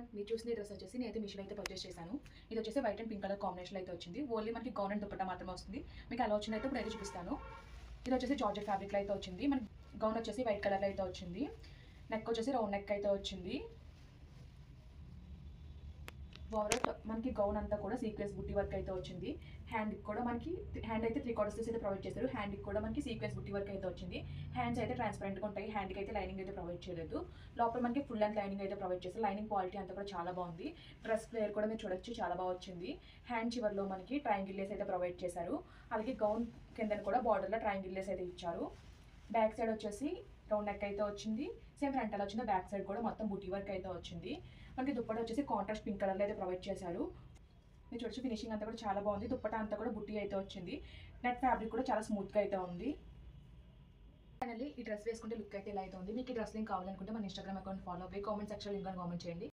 Everyone, మీరు చూసిన dress వచ్చేసి నేనైతే మీషోలో అయితే పర్చేస్ చేశాను. ఇది వచ్చేసి white and pink colour combination అయితే వచ్చింది. ఓన్లీ మనకి గౌన్ అండ్ దుపట్టా మాత్రమే వస్తుంది. మీకు అలా వచ్చింది అయితే ఇప్పుడు అయితే చూపిస్తాను. ఇది వచ్చేసి జార్జెట్ ఫ్యాబ్రిక్లో అయితే వచ్చింది. మనకి గౌన్ వచ్చేసి వైట్ కలర్లో అయితే వచ్చింది. నెక్ వచ్చేసి రౌండ్ నెక్ అయితే వచ్చింది. ఓవరాల్ మనకి గౌన్ అంతా కూడా సీక్వెన్స్ బుట్టి వర్క్ అయితే వచ్చింది. హ్యాండ్కి కూడా మనకి హ్యాండ్ అయితే 3/4 అయితే ప్రొవైడ్ చేశారు. హ్యాండ్కి కూడా మనకి సీక్వెన్స్ బుట్టి వర్క్ అయితే వచ్చింది. హ్యాండ్స్ అయితే ట్రాన్స్పరెంట్గా ఉంటాయి. హ్యాండ్కి అయితే లైనింగ్ అయితే ప్రొవైడ్ చేయలేదు. లోపల మనకి ఫుల్ అండ్ లైనింగ్ అయితే ప్రొవైడ్ చేశారు. లైనింగ్ క్వాలిటీ అంతా కూడా చాలా బాగుంది. డ్రెస్ ప్లేయర్ కూడా మీరు చూడొచ్చు, చాలా బాగా వచ్చింది. హ్యాండ్ చివర్లో మనకి ట్రయాంగిల్ లేస్ అయితే ప్రొవైడ్ చేశారు. అలాగే గౌన్ కింద కూడా బార్డర్లో ట్రయాంగిల్ లేస్ అయితే ఇచ్చారు. బ్యాక్ సైడ్ వచ్చేసి రౌండ్ నెక్ అయితే వచ్చింది. సేమ్ ఫ్రంట్ ఎలా వచ్చిందో బ్యాక్ సైడ్ కూడా మొత్తం బుటీ వర్క్ అయితే వచ్చింది. మనకి దుప్పట వచ్చేసి కాంట్రాస్ట్ పింక్ కలర్లో అయితే ప్రొవైడ్ చేశారు. మీరు చూడొచ్చు, ఫినిషింగ్ అంతా కూడా చాలా బాగుంది. దుప్పట అంతా కూడా బుట్టి అయితే వచ్చింది. నెట్ ఫ్యాబ్రిక్ కూడా చాలా స్మూత్గా అయితే ఉంది. ఫైనల్లీ ఈ డ్రెస్ వేసుకుంటే లుక్ అయితే ఇలా అయితే ఉంది. మీకు ఈ డ్రెస్ లింక్ కావాలనుకుంటే మన ఇన్స్టాగ్రామ్ అకౌంట్ ఫాలో అవ్వి కామెంట్ సెక్షన్లో లింక్ అని కామెంట్ చేయండి.